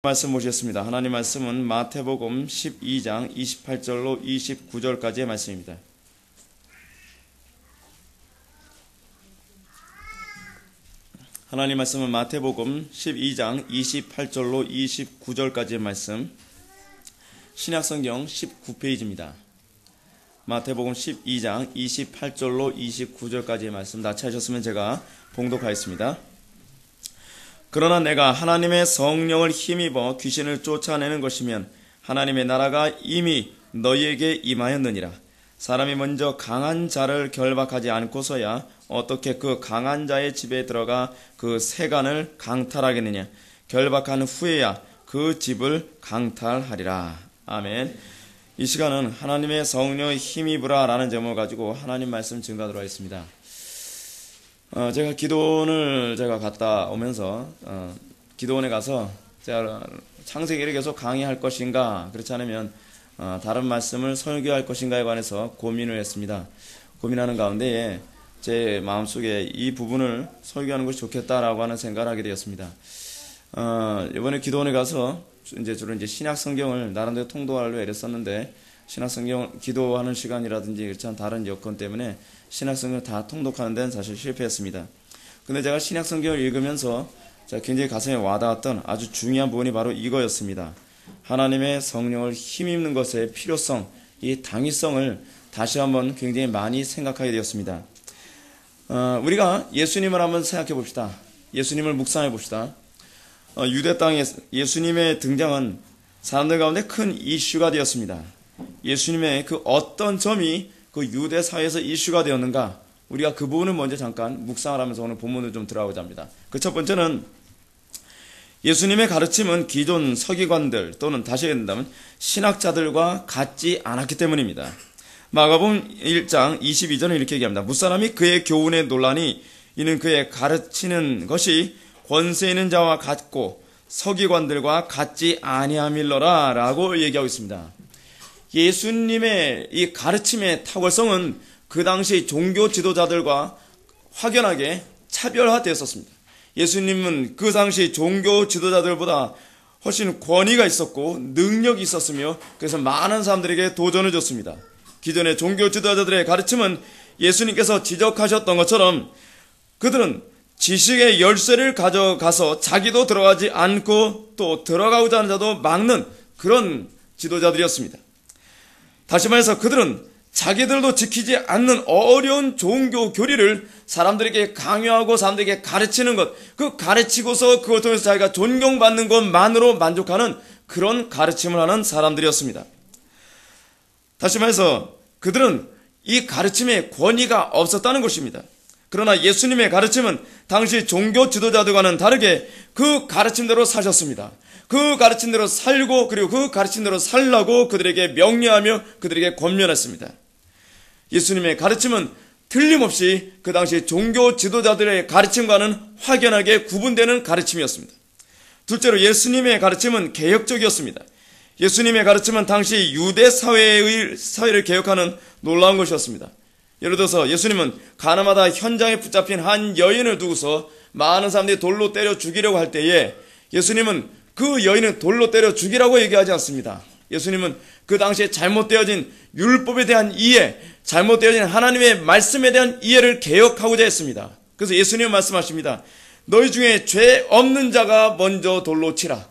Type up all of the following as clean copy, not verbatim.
말씀 보시겠습니다. 하나님 말씀은 마태복음 12장 28절로 29절까지의 말씀입니다. 하나님 말씀은 마태복음 12장 28절로 29절까지의 말씀, 신약성경 19페이지입니다. 마태복음 12장 28절로 29절까지의 말씀 다 찾으셨으면 제가 봉독하겠습니다. 그러나 내가 하나님의 성령을 힘입어 귀신을 쫓아내는 것이면 하나님의 나라가 이미 너희에게 임하였느니라. 사람이 먼저 강한 자를 결박하지 않고서야 어떻게 그 강한 자의 집에 들어가 그 세간을 강탈하겠느냐. 결박한 후에야 그 집을 강탈하리라. 아멘. 이 시간은 하나님의 성령의 힘입으라 라는 제목을 가지고 하나님 말씀 증거하도록 하겠습니다. 제가 기도원을 갔다 오면서 기도원에 가서 제가 창세기를 계속 강의할 것인가, 그렇지 않으면 다른 말씀을 설교할 것인가에 관해서 고민을 했습니다. 고민하는 가운데에 제 마음속에 이 부분을 설교하는 것이 좋겠다라고 하는 생각을 하게 되었습니다. 이번에 기도원에 가서 주로 신약 성경을 나름대로 통독하려고 애썼는데, 신약 성경 기도하는 시간이라든지 그렇지 않은 다른 여건 때문에 신약 성경을 다 통독하는 데는 사실 실패했습니다. 근데 제가 신약 성경을 읽으면서 제가 굉장히 가슴에 와닿았던 아주 중요한 부분이 바로 이거였습니다. 하나님의 성령을 힘입는 것의 필요성, 이 당위성을 다시 한번 굉장히 많이 생각하게 되었습니다. 우리가 예수님을 한번 생각해 봅시다. 예수님을 묵상해 봅시다. 유대 땅에 예수님의 등장은 사람들 가운데 큰 이슈가 되었습니다. 예수님의 그 어떤 점이 그 유대 사회에서 이슈가 되었는가, 우리가 그 부분을 먼저 잠깐 묵상을 하면서 오늘 본문을 좀 들어가고자 합니다. 그 첫 번째는 예수님의 가르침은 기존 서기관들 또는 다시 얘기한다면 신학자들과 같지 않았기 때문입니다. 마가복음 1장 22절은 이렇게 얘기합니다. 무사람이 그의 교훈에 놀라니 이는 그의 가르치는 것이 권세 있는 자와 같고 서기관들과 같지 아니함일러라 라고 얘기하고 있습니다. 예수님의 이 가르침의 탁월성은 그 당시 종교 지도자들과 확연하게 차별화되었습니다. 예수님은 그 당시 종교 지도자들보다 훨씬 권위가 있었고 능력이 있었으며, 그래서 많은 사람들에게 도전을 줬습니다. 기존의 종교 지도자들의 가르침은 예수님께서 지적하셨던 것처럼 그들은 지식의 열쇠를 가져가서 자기도 들어가지 않고 또 들어가고자 하는 자도 막는 그런 지도자들이었습니다. 다시 말해서 그들은 자기들도 지키지 않는 어려운 종교 교리를 사람들에게 강요하고 사람들에게 가르치는 것, 그 가르치고서 그것을 통해서 자기가 존경받는 것만으로 만족하는 그런 가르침을 하는 사람들이었습니다. 다시 말해서 그들은 이 가르침에 권위가 없었다는 것입니다. 그러나 예수님의 가르침은 당시 종교 지도자들과는 다르게 그 가르침대로 사셨습니다. 그 가르침대로 살고, 그리고 그 가르침대로 살라고 그들에게 명령하며 그들에게 권면했습니다. 예수님의 가르침은 틀림없이 그 당시 종교 지도자들의 가르침과는 확연하게 구분되는 가르침이었습니다. 둘째로 예수님의 가르침은 개혁적이었습니다. 예수님의 가르침은 당시 유대 사회를 개혁하는 놀라운 것이었습니다. 예를 들어서 예수님은 가나마다 현장에 붙잡힌 한 여인을 두고서 많은 사람들이 돌로 때려 죽이려고 할 때에 예수님은 그 여인을 돌로 때려 죽이라고 얘기하지 않습니다. 예수님은 그 당시에 잘못되어진 율법에 대한 이해, 잘못되어진 하나님의 말씀에 대한 이해를 개혁하고자 했습니다. 그래서 예수님은 말씀하십니다. 너희 중에 죄 없는 자가 먼저 돌로 치라.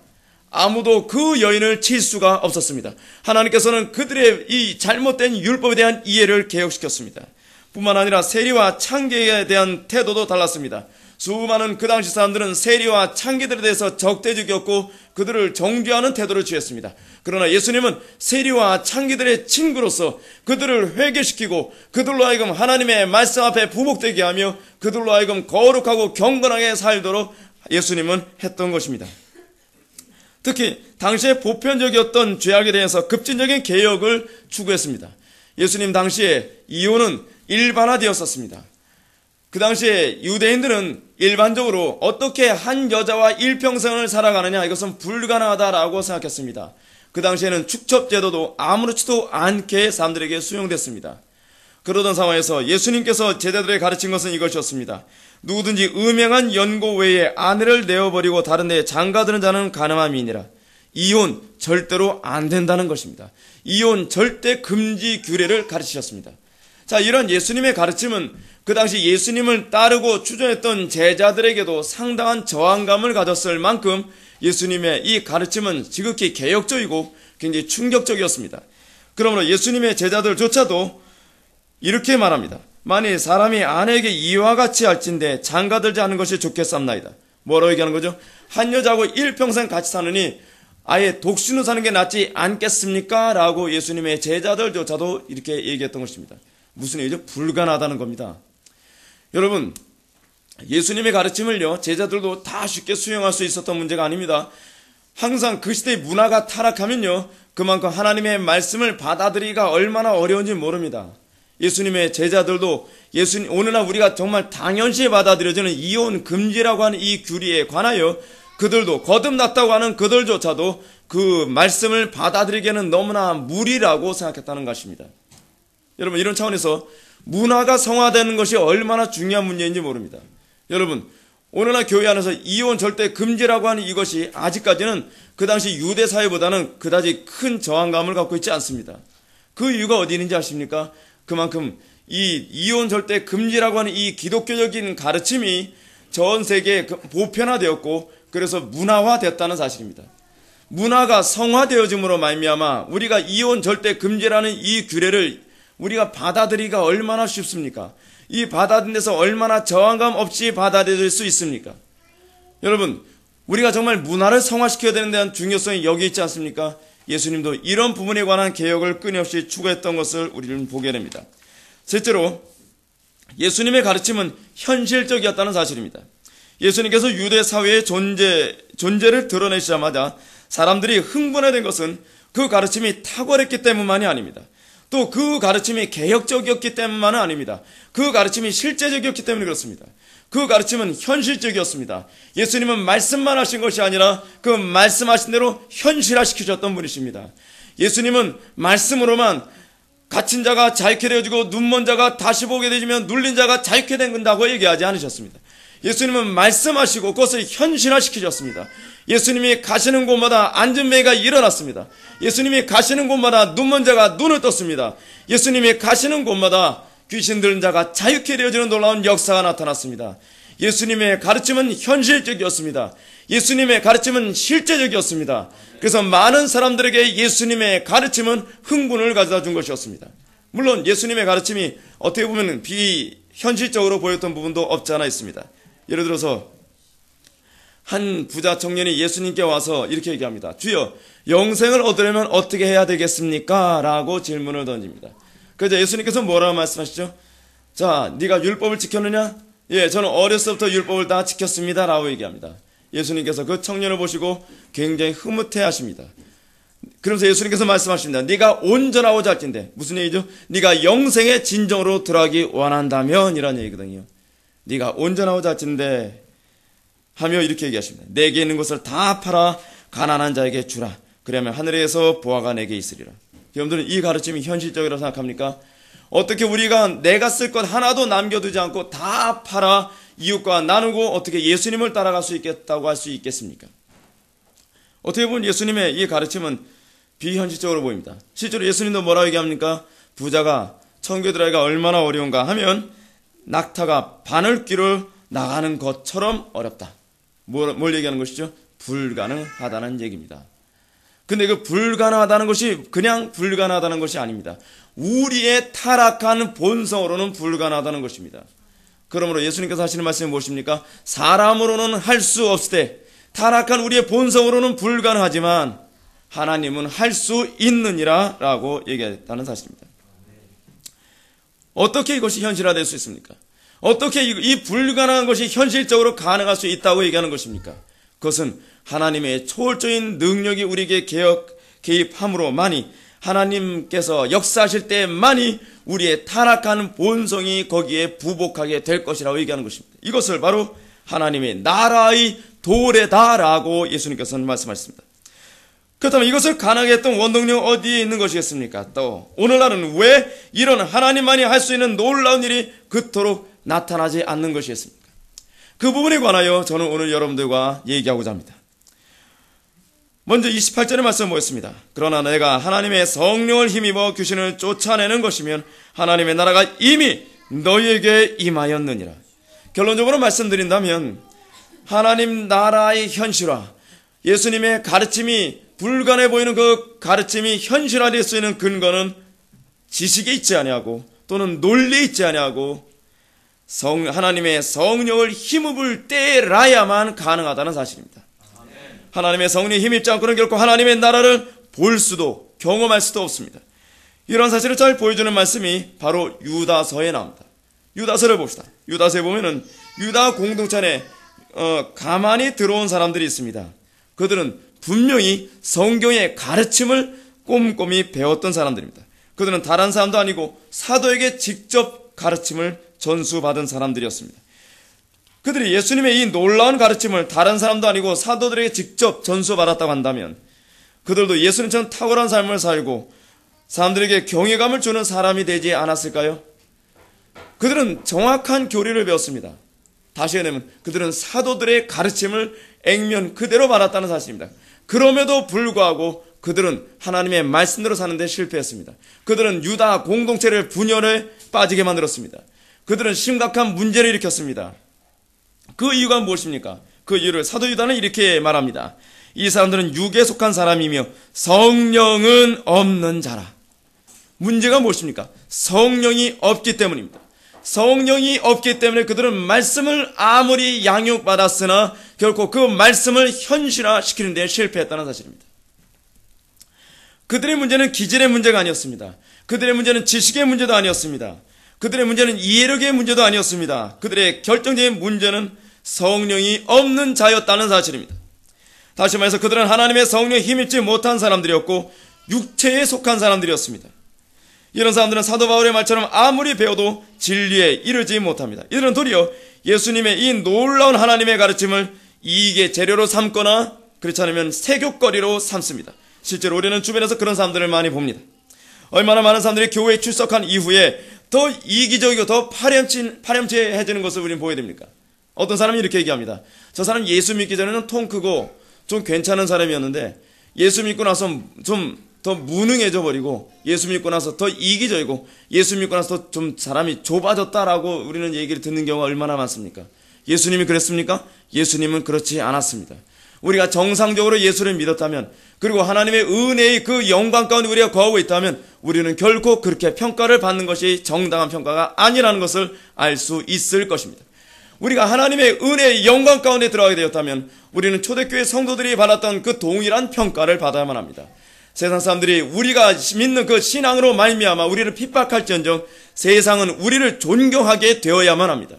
아무도 그 여인을 칠 수가 없었습니다. 하나님께서는 그들의 이 잘못된 율법에 대한 이해를 개혁시켰습니다. 뿐만 아니라 세리와 창기에 대한 태도도 달랐습니다. 수많은 그 당시 사람들은 세리와 창기들에 대해서 적대적이었고 그들을 정죄하는 태도를 취했습니다. 그러나 예수님은 세리와 창기들의 친구로서 그들을 회개시키고 그들로 하여금 하나님의 말씀 앞에 부복되게 하며 그들로 하여금 거룩하고 경건하게 살도록 예수님은 했던 것입니다. 특히 당시에 보편적이었던 죄악에 대해서 급진적인 개혁을 추구했습니다. 예수님 당시에 이혼은 일반화되었었습니다. 그 당시에 유대인들은 일반적으로 어떻게 한 여자와 일평생을 살아가느냐, 이것은 불가능하다라고 생각했습니다. 그 당시에는 축첩제도도 아무렇지도 않게 사람들에게 수용됐습니다. 그러던 상황에서 예수님께서 제자들에게 가르친 것은 이것이었습니다. 누구든지 음행한 연고 외에 아내를 내어버리고 다른 데에 장가드는 자는 가늠함이니라. 이혼 절대로 안 된다는 것입니다. 이혼 절대 금지 규례를 가르치셨습니다. 자, 이런 예수님의 가르침은 그 당시 예수님을 따르고 추종했던 제자들에게도 상당한 저항감을 가졌을 만큼 예수님의 이 가르침은 지극히 개혁적이고 굉장히 충격적이었습니다. 그러므로 예수님의 제자들조차도 이렇게 말합니다. 만일 사람이 아내에게 이와 같이 할진대 장가들지 않은 것이 좋겠습나이다. 뭐라고 얘기하는 거죠? 한 여자하고 일평생 같이 사느니 아예 독신으로 사는 게 낫지 않겠습니까? 라고 예수님의 제자들조차도 이렇게 얘기했던 것입니다. 무슨 얘기죠? 불가능하다는 겁니다. 여러분, 예수님의 가르침을요, 제자들도 다 쉽게 수용할 수 있었던 문제가 아닙니다. 항상 그 시대의 문화가 타락하면요, 그만큼 하나님의 말씀을 받아들이기가 얼마나 어려운지 모릅니다. 예수님의 제자들도 오늘날 우리가 정말 당연시 받아들여지는 이혼 금지라고 하는 이 규례에 관하여 그들도 거듭났다고 하는 그들조차도 그 말씀을 받아들이기에는 너무나 무리라고 생각했다는 것입니다. 여러분, 이런 차원에서 문화가 성화되는 것이 얼마나 중요한 문제인지 모릅니다. 여러분, 오늘날 교회 안에서 이혼 절대 금지라고 하는 이것이 아직까지는 그 당시 유대 사회보다는 그다지 큰 저항감을 갖고 있지 않습니다. 그 이유가 어디 있는지 아십니까? 그만큼 이 이혼 절대 금지라고 하는 이 기독교적인 가르침이 전 세계에 보편화되었고 그래서 문화화되었다는 사실입니다. 문화가 성화되어짐으로 말미암아 우리가 이혼 절대 금지라는 이 규례를 우리가 받아들이기가 얼마나 쉽습니까? 이 받아들인 데서 얼마나 저항감 없이 받아들일 수 있습니까? 여러분, 우리가 정말 문화를 성화시켜야 되는 데한 중요성이 여기 있지 않습니까? 예수님도 이런 부분에 관한 개혁을 끊임없이 추구했던 것을 우리는 보게 됩니다. 셋째로 예수님의 가르침은 현실적이었다는 사실입니다. 예수님께서 유대 사회의 존재를 드러내시자마자 사람들이 흥분해된 것은 그 가르침이 탁월했기 때문만이 아닙니다. 또 그 가르침이 개혁적이었기 때문만은 아닙니다. 그 가르침이 실제적이었기 때문에 그렇습니다. 그 가르침은 현실적이었습니다. 예수님은 말씀만 하신 것이 아니라 그 말씀하신 대로 현실화시키셨던 분이십니다. 예수님은 말씀으로만 갇힌 자가 자유케 되어지고 눈먼 자가 다시 보게 되지면 눌린 자가 자유케 된다고 얘기하지 않으셨습니다. 예수님은 말씀하시고 그것을 현실화시키셨습니다. 예수님이 가시는 곳마다 앉은 매가 일어났습니다. 예수님이 가시는 곳마다 눈먼 자가 눈을 떴습니다. 예수님이 가시는 곳마다 귀신 들은 자가 자유케 되어지는 놀라운 역사가 나타났습니다. 예수님의 가르침은 현실적이었습니다. 예수님의 가르침은 실제적이었습니다. 그래서 많은 사람들에게 예수님의 가르침은 흥분을 가져다 준 것이었습니다. 물론 예수님의 가르침이 어떻게 보면 비현실적으로 보였던 부분도 없지 않아 있습니다. 예를 들어서 한 부자 청년이 예수님께 와서 이렇게 얘기합니다. 주여, 영생을 얻으려면 어떻게 해야 되겠습니까? 라고 질문을 던집니다. 그래서 예수님께서 뭐라고 말씀하시죠? 자, 네가 율법을 지켰느냐? 예, 저는 어렸을 때부터 율법을 다 지켰습니다. 라고 얘기합니다. 예수님께서 그 청년을 보시고 굉장히 흐뭇해 하십니다. 그러면서 예수님께서 말씀하십니다. 네가 온전하고자 할진대. 무슨 얘기죠? 네가 영생의 진정으로 들어가기 원한다면 이란 얘기거든요. 네가 온전하고자 할진대 하며 이렇게 얘기하십니다. 내게 있는 것을 다 팔아 가난한 자에게 주라. 그러면 하늘에서 보화가 내게 있으리라. 여러분들은 이 가르침이 현실적이라고 생각합니까? 어떻게 우리가 내가 쓸 것 하나도 남겨두지 않고 다 팔아 이웃과 나누고 어떻게 예수님을 따라갈 수 있겠다고 할 수 있겠습니까? 어떻게 보면 예수님의 이 가르침은 비현실적으로 보입니다. 실제로 예수님도 뭐라고 얘기합니까? 부자가 천국에 들어가기가 얼마나 어려운가 하면 낙타가 바늘귀를 나가는 것처럼 어렵다. 뭘 얘기하는 것이죠? 불가능하다는 얘기입니다. 근데 그 불가능하다는 것이 그냥 불가능하다는 것이 아닙니다. 우리의 타락한 본성으로는 불가능하다는 것입니다. 그러므로 예수님께서 하시는 말씀이 무엇입니까? 사람으로는 할 수 없을 때 타락한 우리의 본성으로는 불가능하지만 하나님은 할 수 있느니라 라고 얘기했다는 사실입니다. 어떻게 이것이 현실화될 수 있습니까? 어떻게 이 불가능한 것이 현실적으로 가능할 수 있다고 얘기하는 것입니까? 그것은 하나님의 초월적인 능력이 우리에게 개입함으로만이 하나님께서 역사하실 때만이 우리의 타락한 본성이 거기에 부복하게 될 것이라고 얘기하는 것입니다. 이것을 바로 하나님의 나라의 도래다라고 예수님께서는 말씀하셨습니다. 그렇다면 이것을 가능하게 했던 원동력 어디에 있는 것이겠습니까? 또 오늘날은 왜 이런 하나님만이 할 수 있는 놀라운 일이 그토록 나타나지 않는 것이겠습니까? 그 부분에 관하여 저는 오늘 여러분들과 얘기하고자 합니다. 먼저 28절의 말씀 보겠습니다. 그러나 내가 하나님의 성령을 힘입어 귀신을 쫓아내는 것이면 하나님의 나라가 이미 너희에게 임하였느니라. 결론적으로 말씀드린다면 하나님 나라의 현실화, 예수님의 가르침이 불가능해 보이는 그 가르침이 현실화될 수 있는 근거는 지식에 있지 아니하고 또는 논리에 있지 아니하고 하나님의 성령을 힘입을 때라야만 가능하다는 사실입니다. 하나님의 성령이 힘입지 않고는 결코 하나님의 나라를 볼 수도 경험할 수도 없습니다. 이런 사실을 잘 보여주는 말씀이 바로 유다서에 나옵니다. 유다서를 봅시다. 유다서에 보면은 유다 공동체 안에 가만히 들어온 사람들이 있습니다. 그들은 분명히 성경의 가르침을 꼼꼼히 배웠던 사람들입니다. 그들은 다른 사람도 아니고 사도에게 직접 가르침을 전수받은 사람들이었습니다. 그들이 예수님의 이 놀라운 가르침을 다른 사람도 아니고 사도들에게 직접 전수받았다고 한다면 그들도 예수님처럼 탁월한 삶을 살고 사람들에게 경외감을 주는 사람이 되지 않았을까요? 그들은 정확한 교리를 배웠습니다. 다시 얘기하면 그들은 사도들의 가르침을 액면 그대로 받았다는 사실입니다. 그럼에도 불구하고 그들은 하나님의 말씀대로 사는 데 실패했습니다. 그들은 유다 공동체를 분열에 빠지게 만들었습니다. 그들은 심각한 문제를 일으켰습니다. 그 이유가 무엇입니까? 그 이유를 사도 유다는 이렇게 말합니다. 이 사람들은 육에 속한 사람이며 성령은 없는 자라. 문제가 무엇입니까? 성령이 없기 때문입니다. 성령이 없기 때문에 그들은 말씀을 아무리 양육받았으나 결코 그 말씀을 현실화시키는 데 실패했다는 사실입니다. 그들의 문제는 기질의 문제가 아니었습니다. 그들의 문제는 지식의 문제도 아니었습니다. 그들의 문제는 이해력의 문제도 아니었습니다. 그들의 결정적인 문제는 성령이 없는 자였다는 사실입니다. 다시 말해서 그들은 하나님의 성령에 힘입지 못한 사람들이었고 육체에 속한 사람들이었습니다. 이런 사람들은 사도 바울의 말처럼 아무리 배워도 진리에 이르지 못합니다. 이들은 도리어 예수님의 이 놀라운 하나님의 가르침을 이익의 재료로 삼거나 그렇지 않으면 세교거리로 삼습니다. 실제로 우리는 주변에서 그런 사람들을 많이 봅니다. 얼마나 많은 사람들이 교회에 출석한 이후에 더 이기적이고 더 파렴치해지는 것을 우리는 보여야 됩니까? 어떤 사람이 이렇게 얘기합니다. 저 사람 예수 믿기 전에는 통 크고 좀 괜찮은 사람이었는데 예수 믿고 나서 좀 더 무능해져 버리고 예수 믿고 나서 더 이기적이고 예수 믿고 나서 좀 사람이 좁아졌다라고 우리는 얘기를 듣는 경우가 얼마나 많습니까? 예수님이 그랬습니까? 예수님은 그렇지 않았습니다. 우리가 정상적으로 예수를 믿었다면 그리고 하나님의 은혜의 그 영광 가운데 우리가 거하고 있다면 우리는 결코 그렇게 평가를 받는 것이 정당한 평가가 아니라는 것을 알 수 있을 것입니다. 우리가 하나님의 은혜의 영광 가운데 들어가게 되었다면 우리는 초대교회 성도들이 받았던 그 동일한 평가를 받아야만 합니다. 세상 사람들이 우리가 믿는 그 신앙으로 말미암아 우리를 핍박할지언정 세상은 우리를 존경하게 되어야만 합니다.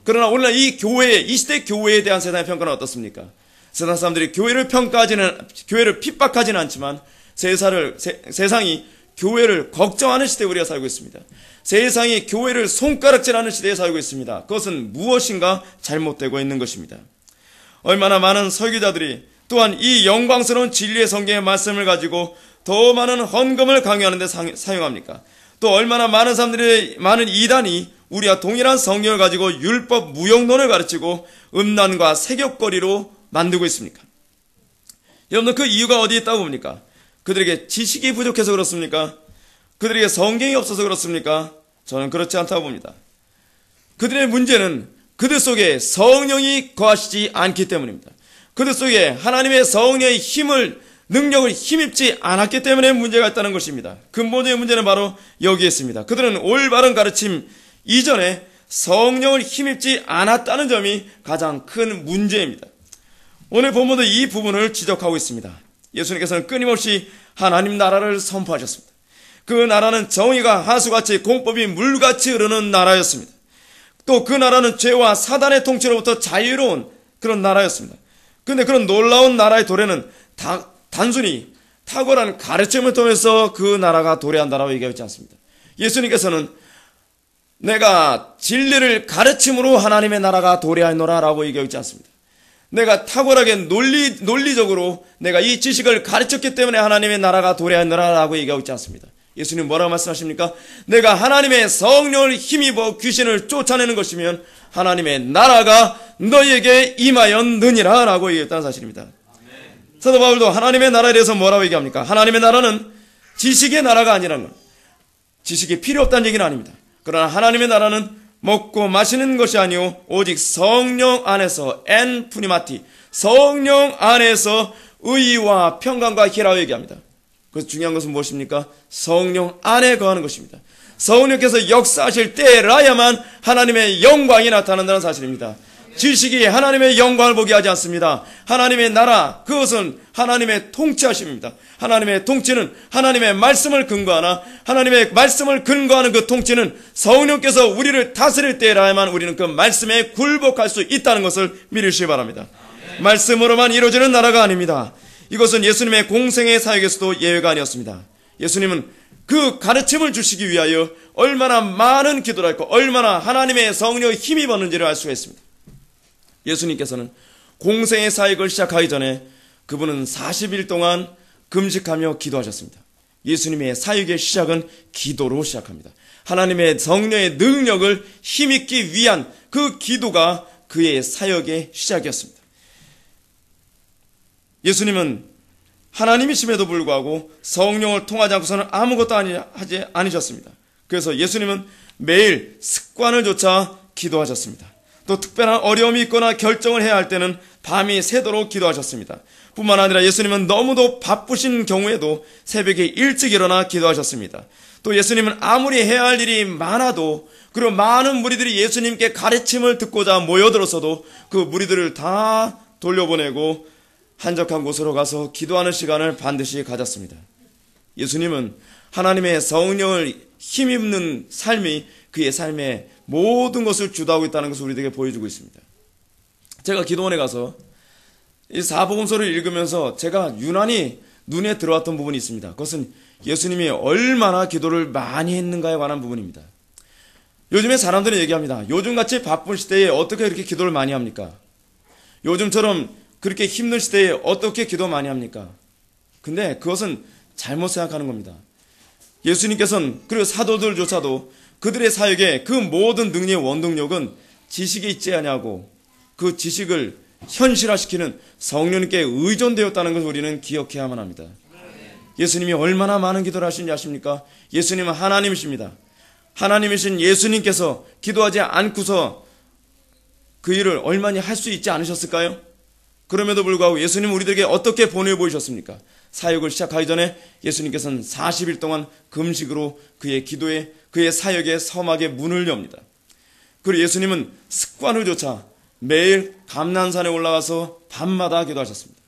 그러나 오늘날 이 교회, 이 시대 교회에 대한 세상의 평가는 어떻습니까? 세상 사람들이 교회를 핍박하지는 않지만 세상이 교회를 걱정하는 시대에 우리가 살고 있습니다. 세상이 교회를 손가락질하는 시대에 살고 있습니다. 그것은 무엇인가 잘못되고 있는 것입니다. 얼마나 많은 설교자들이 또한 이 영광스러운 진리의 성경의 말씀을 가지고 더 많은 헌금을 강요하는 데 사용합니까? 또 얼마나 많은 사람들이, 많은 이단이 우리와 동일한 성경을 가지고 율법 무용론을 가르치고 음란과 세격거리로 만들고 있습니까? 여러분들 그 이유가 어디에 있다고 봅니까? 그들에게 지식이 부족해서 그렇습니까? 그들에게 성경이 없어서 그렇습니까? 저는 그렇지 않다고 봅니다. 그들의 문제는 그들 속에 성령이 거하시지 않기 때문입니다. 그들 속에 하나님의 성령의 능력을 힘입지 않았기 때문에 문제가 있다는 것입니다. 근본적인 문제는 바로 여기에 있습니다. 그들은 올바른 가르침 이전에 성령을 힘입지 않았다는 점이 가장 큰 문제입니다. 오늘 본문도 이 부분을 지적하고 있습니다. 예수님께서는 끊임없이 하나님 나라를 선포하셨습니다. 그 나라는 정의가 하수같이 공법이 물같이 흐르는 나라였습니다. 또 그 나라는 죄와 사단의 통치로부터 자유로운 그런 나라였습니다. 그런데 그런 놀라운 나라의 도래는 단순히 탁월한 가르침을 통해서 그 나라가 도래한다라고 얘기하지 않습니다. 예수님께서는 내가 진리를 가르침으로 하나님의 나라가 도래하노라 라고 얘기하지 않습니다. 내가 탁월하게 논리적으로 내가 이 지식을 가르쳤기 때문에 하나님의 나라가 도래하노라 라고 얘기하고 있지 않습니다. 예수님 뭐라고 말씀하십니까? 내가 하나님의 성령을 힘입어 귀신을 쫓아내는 것이면 하나님의 나라가 너희에게 임하였느니라 라고 얘기했다는 사실입니다. 사도 바울도 하나님의 나라에 대해서 뭐라고 얘기합니까? 하나님의 나라는 지식의 나라가 아니라는 것. 지식이 필요 없다는 얘기는 아닙니다. 그러나 하나님의 나라는 먹고 마시는 것이 아니오 오직 성령 안에서 엔 푸니마티, 성령 안에서 의와 평강과 희락을 얘기합니다. 그래서 중요한 것은 무엇입니까? 성령 안에 거하는 것입니다. 성령께서 역사하실 때라야만 하나님의 영광이 나타난다는 사실입니다. 지식이 하나님의 영광을 보게 하지 않습니다. 하나님의 나라, 그것은 하나님의 통치하심입니다. 하나님의 통치는 하나님의 말씀을 근거하나 하나님의 말씀을 근거하는 그 통치는 성령께서 우리를 다스릴 때라야만 우리는 그 말씀에 굴복할 수 있다는 것을 믿으시기 바랍니다. 말씀으로만 이루어지는 나라가 아닙니다. 이것은 예수님의 공생의 사역에서도 예외가 아니었습니다. 예수님은 그 가르침을 주시기 위하여 얼마나 많은 기도를 했고 얼마나 하나님의 성령의 힘이 받는지를 알 수가 있습니다. 예수님께서는 공생의 사역을 시작하기 전에 그분은 40일 동안 금식하며 기도하셨습니다. 예수님의 사역의 시작은 기도로 시작합니다. 하나님의 성령의 능력을 힘입기 위한 그 기도가 그의 사역의 시작이었습니다. 예수님은 하나님이심에도 불구하고 성령을 통하지 않고서는 아무것도 하지 않으셨습니다. 그래서 예수님은 매일 습관을 조차 기도하셨습니다. 또 특별한 어려움이 있거나 결정을 해야 할 때는 밤이 새도록 기도하셨습니다. 뿐만 아니라 예수님은 너무도 바쁘신 경우에도 새벽에 일찍 일어나 기도하셨습니다. 또 예수님은 아무리 해야 할 일이 많아도 그리고 많은 무리들이 예수님께 가르침을 듣고자 모여들었어도 그 무리들을 다 돌려보내고 한적한 곳으로 가서 기도하는 시간을 반드시 가졌습니다. 예수님은 하나님의 성령을 힘입는 삶이 그의 삶의 모든 것을 주도하고 있다는 것을 우리에게 보여주고 있습니다. 제가 기도원에 가서 이 사복음서를 읽으면서 제가 유난히 눈에 들어왔던 부분이 있습니다. 그것은 예수님이 얼마나 기도를 많이 했는가에 관한 부분입니다. 요즘에 사람들은 얘기합니다. 요즘같이 바쁜 시대에 어떻게 이렇게 기도를 많이 합니까? 요즘처럼 그렇게 힘든 시대에 어떻게 기도 많이 합니까? 근데 그것은 잘못 생각하는 겁니다. 예수님께서는 그리고 사도들조차도 그들의 사역에 그 모든 능력의 원동력은 지식이 있지 않냐고 그 지식을 현실화시키는 성령님께 의존되었다는 것을 우리는 기억해야만 합니다. 예수님이 얼마나 많은 기도를 하시는지 아십니까? 예수님은 하나님이십니다. 하나님이신 예수님께서 기도하지 않고서 그 일을 얼마나 할 수 있지 않으셨을까요? 그럼에도 불구하고 예수님은 우리들에게 어떻게 보내 보이셨습니까? 사역을 시작하기 전에 예수님께서는 40일 동안 금식으로 그의 기도에 그의 사역의 서막에 문을 엽니다. 그리고 예수님은 습관을 조차 매일 감난산에 올라가서 밤마다 기도하셨습니다.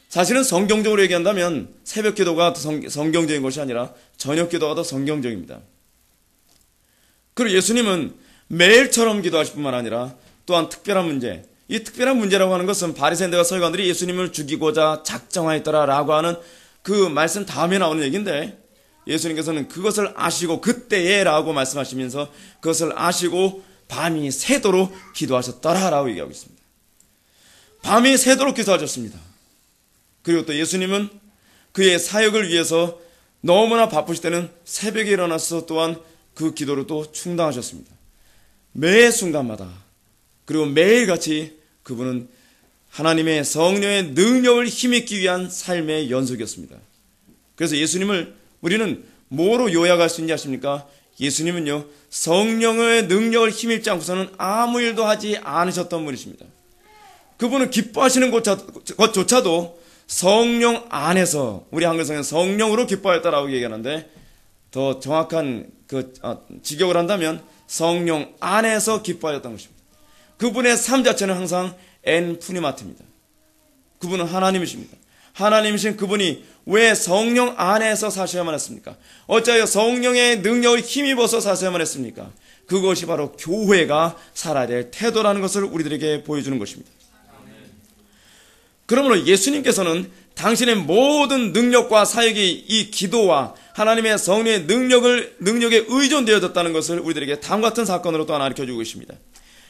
사실은 성경적으로 얘기한다면 새벽 기도가 성경적인 것이 아니라 저녁 기도가 더 성경적입니다. 그리고 예수님은 매일처럼 기도하실 뿐만 아니라 또한 특별한 문제, 이 특별한 문제라고 하는 것은 바리새인들과 서기관들이 예수님을 죽이고자 작정하였더라라고 하는 그 말씀 다음에 나오는 얘기인데 예수님께서는 그것을 아시고 그때에라고 말씀하시면서 그것을 아시고 밤이 새도록 기도하셨더라라고 얘기하고 있습니다. 밤이 새도록 기도하셨습니다. 그리고 또 예수님은 그의 사역을 위해서 너무나 바쁘실 때는 새벽에 일어나서 또한 그 기도를 또 충당하셨습니다. 매 순간마다 그리고 매일같이 그분은 하나님의 성령의 능력을 힘입기 위한 삶의 연속이었습니다. 그래서 예수님을 우리는 뭐로 요약할 수 있는지 아십니까? 예수님은요 성령의 능력을 힘입지 않고서는 아무 일도 하지 않으셨던 분이십니다. 그분은 기뻐하시는 것조차도 성령 안에서 우리 한글성에는 성령으로 기뻐하였다라고 얘기하는데 더 정확한 직역을 한다면 성령 안에서 기뻐하였던 것입니다. 그분의 삶 자체는 항상 엔 푸니마트입니다. 그분은 하나님이십니다. 하나님이신 그분이 왜 성령 안에서 사셔야만 했습니까? 어찌하여 성령의 능력을 힘입어서 사셔야만 했습니까? 그것이 바로 교회가 살아야 될 태도라는 것을 우리들에게 보여주는 것입니다. 그러므로 예수님께서는 당신의 모든 능력과 사역이 이 기도와 하나님의 성령의 능력에 의존되어졌다는 것을 우리들에게 다음 같은 사건으로 또 하나 가르쳐주고 계십니다.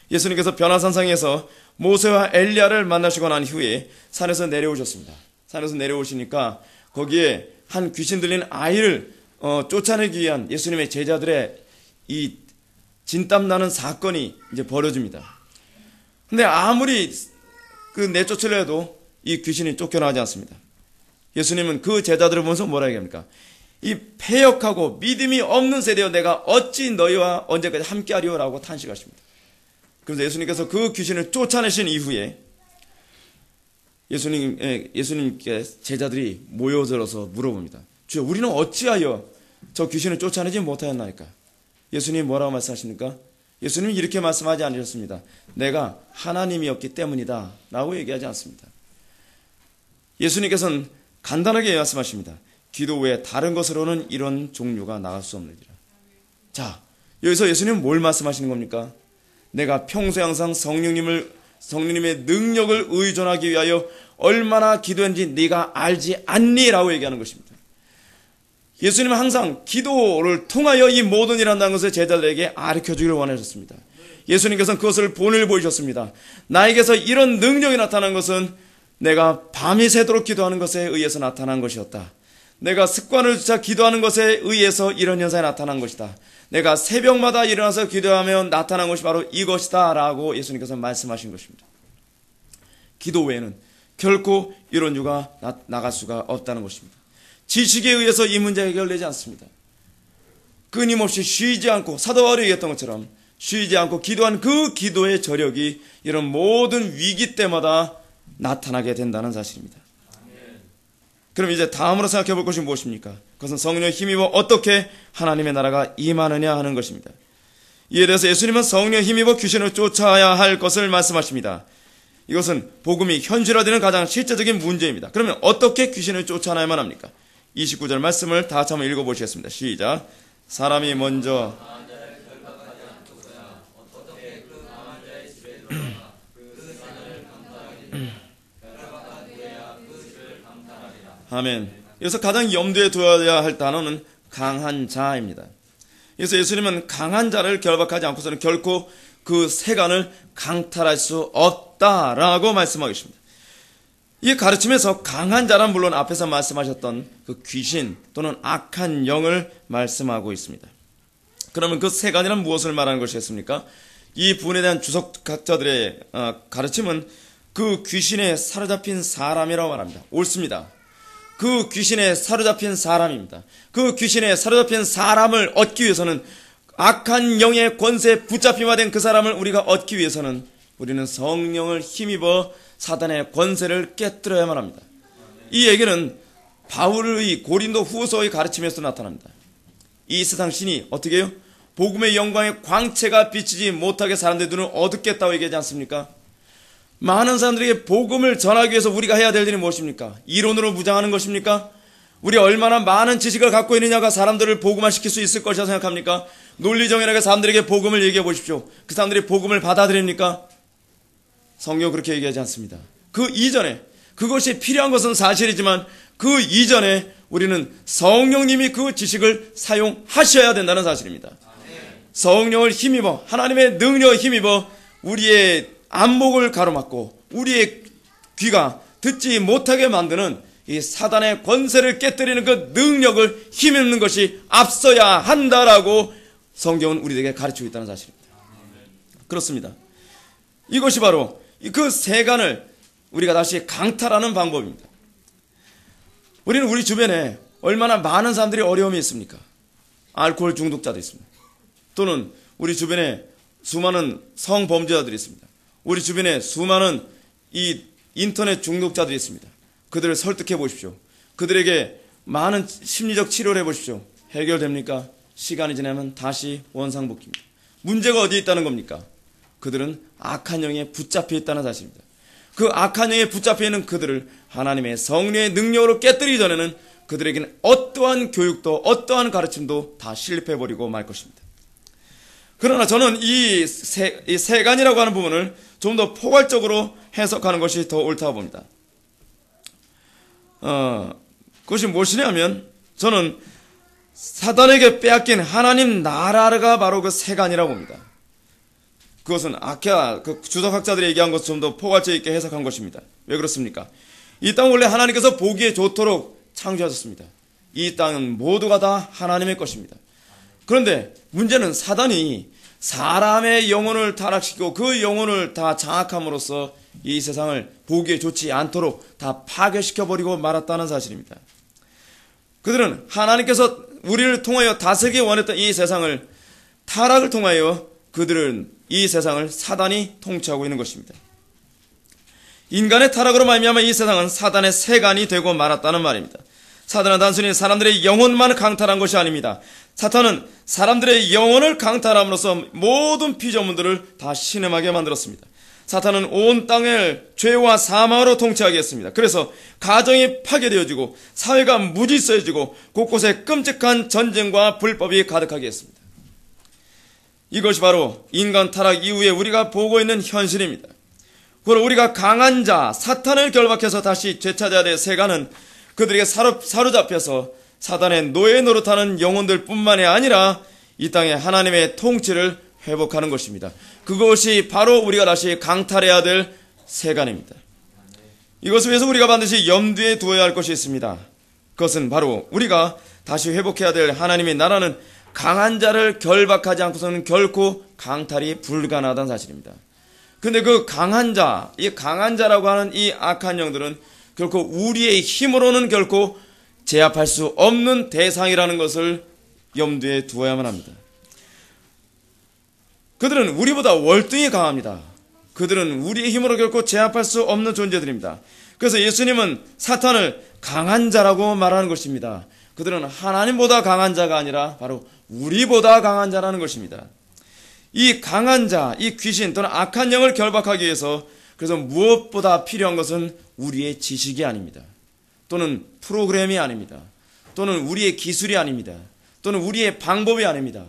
예수님께서 변화산상에서 모세와 엘리야를 만나시고 난 후에 산에서 내려오셨습니다. 산에서 내려오시니까 거기에 한 귀신 들린 아이를 쫓아내기 위한 예수님의 제자들의 이 진땀나는 사건이 이제 벌어집니다. 근데 아무리 내쫓으려 해도 이 귀신이 쫓겨나지 않습니다. 예수님은 그 제자들을 보면서 뭐라 얘기합니까? 이 패역하고 믿음이 없는 세대여 내가 어찌 너희와 언제까지 함께하리요? 라고 탄식하십니다. 그래서 예수님께서 그 귀신을 쫓아내신 이후에 예수님께 제자들이 모여들어서 물어봅니다. 주여, 우리는 어찌하여 저 귀신을 쫓아내지 못하였나이까? 예수님이 뭐라고 말씀하십니까? 예수님이 이렇게 말씀하지 않으셨습니다. 내가 하나님이었기 때문이다 라고 얘기하지 않습니다. 예수님께서는 간단하게 말씀하십니다. 기도 외에 다른 것으로는 이런 종류가 나갈 수 없느니라. 자, 여기서 예수님은 뭘 말씀하시는 겁니까? 내가 평소에 항상 성령님의 능력을 의존하기 위하여 얼마나 기도했는지 네가 알지 않니? 라고 얘기하는 것입니다. 예수님은 항상 기도를 통하여 이 모든 일을 한다는 것을 제자들에게 가르쳐주기를 원하셨습니다. 예수님께서는 그것을 본을 보이셨습니다. 나에게서 이런 능력이 나타난 것은 내가 밤이 새도록 기도하는 것에 의해서 나타난 것이었다. 내가 습관을 주차 기도하는 것에 의해서 이런 현상이 나타난 것이다. 내가 새벽마다 일어나서 기도하면 나타난 것이 바로 이것이다 라고 예수님께서 말씀하신 것입니다. 기도 외에는 결코 이런 유가 나갈 수가 없다는 것입니다. 지식에 의해서 이 문제가 해결되지 않습니다. 끊임없이 쉬지 않고 사도 바울이 얘기했던 것처럼 쉬지 않고 기도한 그 기도의 저력이 이런 모든 위기 때마다 나타나게 된다는 사실입니다. 그럼 이제 다음으로 생각해 볼 것이 무엇입니까? 그것은 성령의 힘입어 어떻게 하나님의 나라가 임하느냐 하는 것입니다. 이에 대해서 예수님은 성령의 힘입어 귀신을 쫓아야 할 것을 말씀하십니다. 이것은 복음이 현실화되는 가장 실제적인 문제입니다. 그러면 어떻게 귀신을 쫓아내야만 합니까? 29절 말씀을 다 같이 한번 읽어보시겠습니다. 시작. 사람이 먼저 아멘. 여기서 가장 염두에 두어야 할 단어는 강한 자입니다. 그래서 예수님은 강한 자를 결박하지 않고서는 결코 그 세간을 강탈할 수 없다라고 말씀하고 있습니다. 이 가르침에서 강한 자란 물론 앞에서 말씀하셨던 그 귀신 또는 악한 영을 말씀하고 있습니다. 그러면 그 세간이란 무엇을 말하는 것이겠습니까? 이 부분에 대한 주석학자들의 가르침은 그 귀신에 사로잡힌 사람이라고 말합니다. 옳습니다. 그 귀신에 사로잡힌 사람입니다. 그 귀신에 사로잡힌 사람을 얻기 위해서는 악한 영의 권세에 붙잡힘화된 그 사람을 우리가 얻기 위해서는 우리는 성령을 힘입어 사단의 권세를 깨뜨려야만 합니다. 이 얘기는 바울의 고린도 후서의 가르침에서 나타납니다. 이 세상 신이 어떻게 해요? 복음의 영광의 광채가 비치지 못하게 사람들의 눈을 어둡겠다고 얘기하지 않습니까? 많은 사람들에게 복음을 전하기 위해서 우리가 해야 될 일이 무엇입니까? 이론으로 무장하는 것입니까? 우리 얼마나 많은 지식을 갖고 있느냐가 사람들을 복음화시킬 수 있을 것이라 생각합니까? 논리정연하게 사람들에게 복음을 얘기해 보십시오. 그 사람들이 복음을 받아들입니까? 성경 그렇게 얘기하지 않습니다. 그 이전에 그것이 필요한 것은 사실이지만 그 이전에 우리는 성령님이 그 지식을 사용하셔야 된다는 사실입니다. 성령을 힘입어 하나님의 능력을 힘입어 우리의 안목을 가로막고 우리의 귀가 듣지 못하게 만드는 이 사단의 권세를 깨뜨리는 그 능력을 힘입는 것이 앞서야 한다라고 성경은 우리에게 가르치고 있다는 사실입니다. 그렇습니다. 이것이 바로 그 세간을 우리가 다시 강탈하는 방법입니다. 우리는 우리 주변에 얼마나 많은 사람들이 어려움이 있습니까? 알코올 중독자도 있습니다. 또는 우리 주변에 수많은 성범죄자들이 있습니다. 우리 주변에 수많은 이 인터넷 중독자들이 있습니다. 그들을 설득해 보십시오. 그들에게 많은 심리적 치료를 해 보십시오. 해결됩니까? 시간이 지나면 다시 원상복귀입니다. 문제가 어디에 있다는 겁니까? 그들은 악한 영에 붙잡혀 있다는 사실입니다. 그 악한 영에 붙잡혀 있는 그들을 하나님의 성령의 능력으로 깨뜨리기 전에는 그들에게는 어떠한 교육도 어떠한 가르침도 다 실패해버리고 말 것입니다. 그러나 저는 이 세간이라고 하는 부분을 좀 더 포괄적으로 해석하는 것이 더 옳다고 봅니다. 그것이 무엇이냐면 저는 사단에게 빼앗긴 하나님 나라가 바로 그 세간이라고 봅니다. 그것은 그 주석학자들이 얘기한 것을 좀 더 포괄적 있게 해석한 것입니다. 왜 그렇습니까? 이 땅은 원래 하나님께서 보기에 좋도록 창조하셨습니다. 이 땅은 모두가 다 하나님의 것입니다. 그런데 문제는 사단이 사람의 영혼을 타락시키고 그 영혼을 다 장악함으로써 이 세상을 보기에 좋지 않도록 다 파괴시켜버리고 말았다는 사실입니다. 그들은 하나님께서 우리를 통하여 다스리기 원했던 이 세상을 타락을 통하여 그들은 이 세상을 사단이 통치하고 있는 것입니다. 인간의 타락으로 말미암아 이 세상은 사단의 세간이 되고 말았다는 말입니다. 사단은 단순히 사람들의 영혼만 강탈한 것이 아닙니다. 사탄은 사람들의 영혼을 강탈함으로써 모든 피조물들을 다 신음하게 만들었습니다. 사탄은 온 땅을 죄와 사망으로 통치하게 했습니다. 그래서 가정이 파괴되어지고 사회가 무질서해지고 곳곳에 끔찍한 전쟁과 불법이 가득하게 했습니다. 이것이 바로 인간 타락 이후에 우리가 보고 있는 현실입니다. 그러나 우리가 강한 자 사탄을 결박해서 다시 되찾아야 될 세간은 그들에게 사로잡혀서 사단의 노예 노릇하는 영혼들 뿐만이 아니라 이 땅에 하나님의 통치를 회복하는 것입니다. 그것이 바로 우리가 다시 강탈해야 될 세간입니다. 이것을 위해서 우리가 반드시 염두에 두어야 할 것이 있습니다. 그것은 바로 우리가 다시 회복해야 될 하나님의 나라는 강한 자를 결박하지 않고서는 결코 강탈이 불가능하다는 사실입니다. 근데 그 강한 자, 이 강한 자라고 하는 이 악한 영들은 결코 우리의 힘으로는 결코 제압할 수 없는 대상이라는 것을 염두에 두어야만 합니다. 그들은 우리보다 월등히 강합니다. 그들은 우리의 힘으로 결코 제압할 수 없는 존재들입니다. 그래서 예수님은 사탄을 강한 자라고 말하는 것입니다. 그들은 하나님보다 강한 자가 아니라 바로 우리보다 강한 자라는 것입니다. 이 강한 자, 이 귀신 또는 악한 영을 결박하기 위해서 그래서 무엇보다 필요한 것은 우리의 지식이 아닙니다. 또는 프로그램이 아닙니다. 또는 우리의 기술이 아닙니다. 또는 우리의 방법이 아닙니다.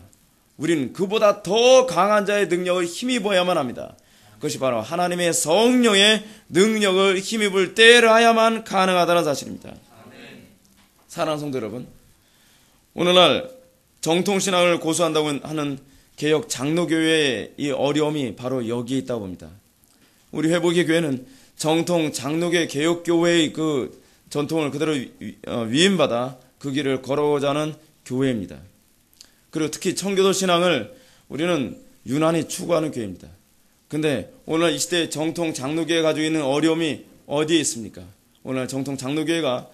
우리는 그보다 더 강한 자의 능력을 힘입어야만 합니다. 그것이 바로 하나님의 성령의 능력을 힘입을 때라야만 가능하다는 사실입니다. 사랑하는 성도 여러분, 오늘날 정통신앙을 고수한다고 하는 개혁 장로교회의 이 어려움이 바로 여기에 있다고 봅니다. 우리 회복의 교회는 정통 장로교 개혁교회의 그 전통을 그대로 위임받아 그 길을 걸어오자는 교회입니다. 그리고 특히 청교도 신앙을 우리는 유난히 추구하는 교회입니다. 근데 오늘 이 시대의 정통 장로교회가 가지고 있는 어려움이 어디에 있습니까? 오늘 정통 장로교회가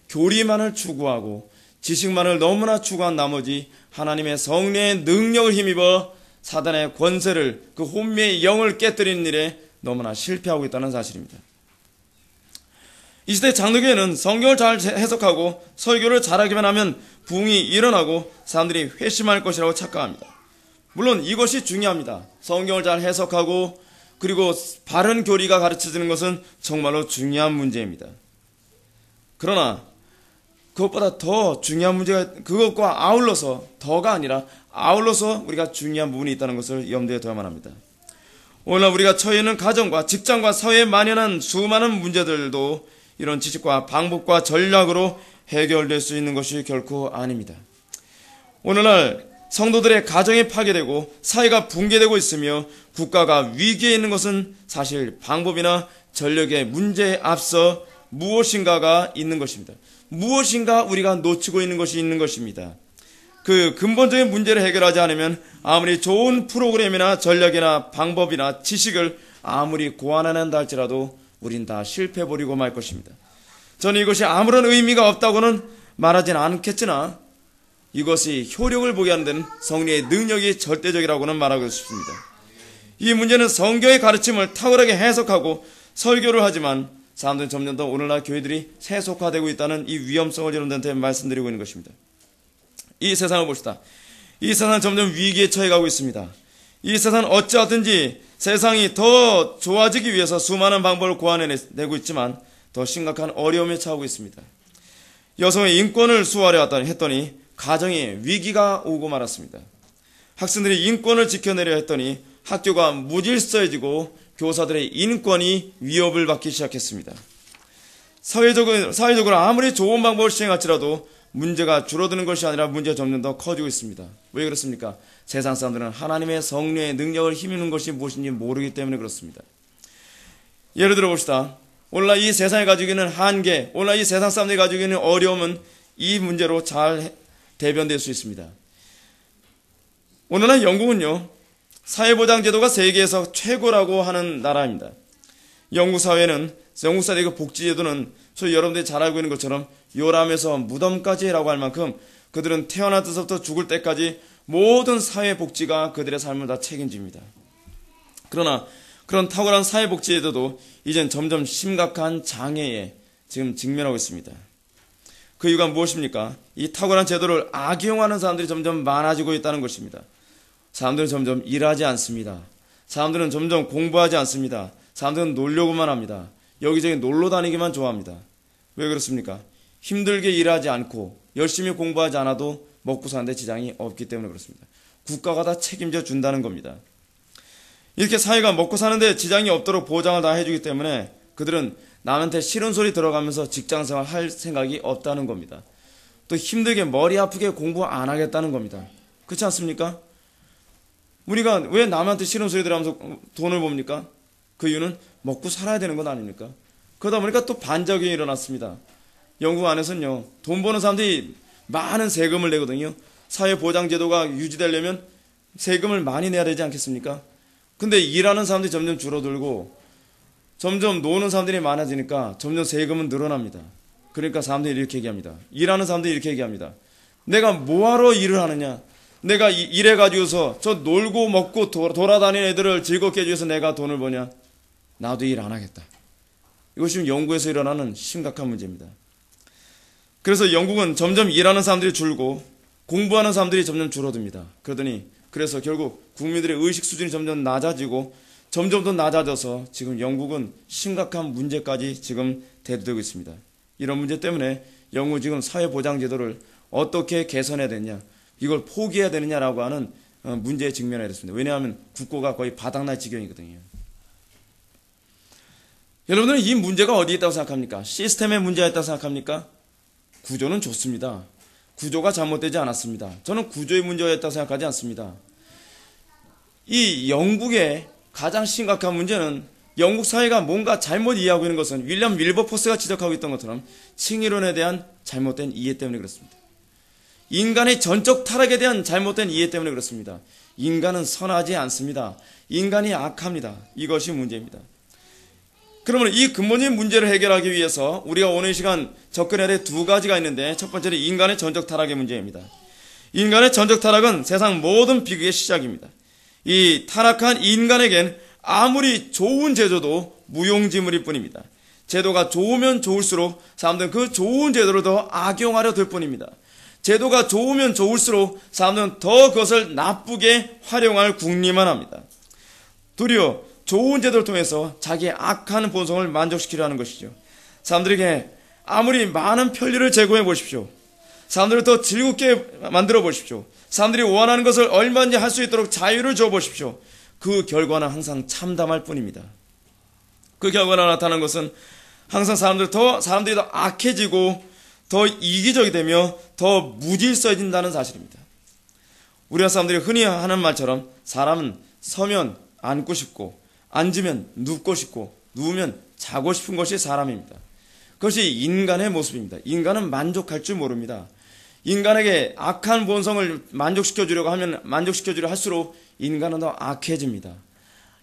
교리만을 추구하고 지식만을 너무나 추구한 나머지 하나님의 성령의 능력을 힘입어 사단의 권세를 그 혼미의 영을 깨뜨리는 일에 너무나 실패하고 있다는 사실입니다. 이 시대 장로교회는 성경을 잘 해석하고 설교를 잘하기만 하면 부흥이 일어나고 사람들이 회심할 것이라고 착각합니다. 물론 이것이 중요합니다. 성경을 잘 해석하고 그리고 바른 교리가 가르쳐지는 것은 정말로 중요한 문제입니다. 그러나 그것보다 더 중요한 문제가 그것과 아울러서 더가 아니라 아울러서 우리가 중요한 부분이 있다는 것을 염두에 둬야만 합니다. 오늘날 우리가 처해 있는 가정과 직장과 사회에 만연한 수많은 문제들도 이런 지식과 방법과 전략으로 해결될 수 있는 것이 결코 아닙니다. 오늘날 성도들의 가정이 파괴되고 사회가 붕괴되고 있으며 국가가 위기에 있는 것은 사실 방법이나 전략의 문제에 앞서 무엇인가가 있는 것입니다. 무엇인가 우리가 놓치고 있는 것이 있는 것입니다. 그 근본적인 문제를 해결하지 않으면 아무리 좋은 프로그램이나 전략이나 방법이나 지식을 아무리 고안해낸다 할지라도 우린 다 실패해버리고 말 것입니다. 저는 이것이 아무런 의미가 없다고는 말하진 않겠으나 이것이 효력을 보게 하는 데는 성령의 능력이 절대적이라고는 말하고 싶습니다. 이 문제는 성경의 가르침을 탁월하게 해석하고 설교를 하지만 사람들은 점점 더 오늘날 교회들이 세속화되고 있다는 이 위험성을 여러분들한테 말씀드리고 있는 것입니다. 이 세상을 봅시다. 이 세상은 점점 위기에 처해가고 있습니다. 이 세상은 어찌하든지 세상이 더 좋아지기 위해서 수많은 방법을 고안해내고 있지만 더 심각한 어려움에 처하고 있습니다. 여성의 인권을 수호하려 했더니 가정에 위기가 오고 말았습니다. 학생들이 인권을 지켜내려 했더니 학교가 무질서해지고 교사들의 인권이 위협을 받기 시작했습니다. 사회적으로 아무리 좋은 방법을 시행할지라도 문제가 줄어드는 것이 아니라 문제가 점점 더 커지고 있습니다. 왜 그렇습니까? 세상 사람들은 하나님의 성령의 능력을 힘입는 것이 무엇인지 모르기 때문에 그렇습니다. 예를 들어 봅시다. 오늘날 이 세상이 가지고 있는 한계, 오늘날 이 세상 사람들이 가지고 있는 어려움은 이 문제로 잘 대변될 수 있습니다. 오늘날 영국은요, 사회보장제도가 세계에서 최고라고 하는 나라입니다. 영국 사회는, 영국 사회의 그 복지제도는 소위 여러분들이 잘 알고 있는 것처럼 요람에서 무덤까지라고 할 만큼 그들은 태어날 때부터 죽을 때까지 모든 사회복지가 그들의 삶을 다 책임집니다. 그러나 그런 탁월한 사회복지제도도 이젠 점점 심각한 장애에 지금 직면하고 있습니다. 그 이유가 무엇입니까? 이 탁월한 제도를 악용하는 사람들이 점점 많아지고 있다는 것입니다. 사람들은 점점 일하지 않습니다. 사람들은 점점 공부하지 않습니다. 사람들은 놀려고만 합니다. 여기저기 놀러 다니기만 좋아합니다. 왜 그렇습니까? 힘들게 일하지 않고 열심히 공부하지 않아도 먹고 사는데 지장이 없기 때문에 그렇습니다. 국가가 다 책임져 준다는 겁니다. 이렇게 사회가 먹고 사는데 지장이 없도록 보장을 다 해주기 때문에 그들은 남한테 싫은 소리 들어가면서 직장생활 할 생각이 없다는 겁니다. 또 힘들게 머리 아프게 공부 안 하겠다는 겁니다. 그렇지 않습니까? 우리가 왜 남한테 싫은 소리 들어가면서 돈을 봅니까? 그 이유는 먹고 살아야 되는 건 아닙니까? 그러다 보니까 또 반작용이 일어났습니다. 영국 안에서는요, 돈 버는 사람들이 많은 세금을 내거든요. 사회보장제도가 유지되려면 세금을 많이 내야 되지 않겠습니까? 근데 일하는 사람들이 점점 줄어들고 점점 노는 사람들이 많아지니까 점점 세금은 늘어납니다. 그러니까 사람들이 이렇게 얘기합니다. 일하는 사람들이 이렇게 얘기합니다. 내가 뭐하러 일을 하느냐? 내가 일해가지고서 저 놀고 먹고 돌아다니는 애들을 즐겁게 해주기 위해서 내가 돈을 버냐? 나도 일 안 하겠다. 이것이 지금 영국에서 일어나는 심각한 문제입니다. 그래서 영국은 점점 일하는 사람들이 줄고 공부하는 사람들이 점점 줄어듭니다. 그래서 결국 국민들의 의식 수준이 점점 낮아지고 점점 더 낮아져서 지금 영국은 심각한 문제까지 지금 대두되고 있습니다. 이런 문제 때문에 영국은 지금 사회보장제도를 어떻게 개선해야 되느냐, 이걸 포기해야 되느냐라고 하는 문제에 직면해야 됐습니다. 왜냐하면 국고가 거의 바닥날 지경이거든요. 여러분들은 이 문제가 어디에 있다고 생각합니까? 시스템의 문제가 있다고 생각합니까? 구조는 좋습니다. 구조가 잘못되지 않았습니다. 저는 구조의 문제가 있다고 생각하지 않습니다. 이 영국의 가장 심각한 문제는 영국 사회가 뭔가 잘못 이해하고 있는 것은 윌리엄 윌버포스가 지적하고 있던 것처럼 칭의론에 대한 잘못된 이해 때문에 그렇습니다. 인간의 전적 타락에 대한 잘못된 이해 때문에 그렇습니다. 인간은 선하지 않습니다. 인간이 악합니다. 이것이 문제입니다. 그러면 이 근본적인 문제를 해결하기 위해서 우리가 오늘 이 시간 접근해야 될 두 가지가 있는데, 첫 번째는 인간의 전적 타락의 문제입니다. 인간의 전적 타락은 세상 모든 비극의 시작입니다. 이 타락한 인간에겐 아무리 좋은 제도도 무용지물일 뿐입니다. 제도가 좋으면 좋을수록 사람들은 그 좋은 제도를 더 악용하려 들 뿐입니다. 제도가 좋으면 좋을수록 사람들은 더 그것을 나쁘게 활용할 궁리만 합니다. 도리어 좋은 제도를 통해서 자기의 악한 본성을 만족시키려 하는 것이죠. 사람들에게 아무리 많은 편리를 제공해 보십시오. 사람들을 더 즐겁게 만들어 보십시오. 사람들이 원하는 것을 얼마든지 할 수 있도록 자유를 줘 보십시오. 그 결과는 항상 참담할 뿐입니다. 그 결과가 나타나는 것은 항상 사람들이 더 악해지고 더 이기적이 되며 더 무질서해진다는 사실입니다. 우리나라 사람들이 흔히 하는 말처럼 사람은 서면 앉고 싶고 앉으면 눕고 싶고 누우면 자고 싶은 것이 사람입니다. 그것이 인간의 모습입니다. 인간은 만족할 줄 모릅니다. 인간에게 악한 본성을 만족시켜주려 할수록 인간은 더 악해집니다.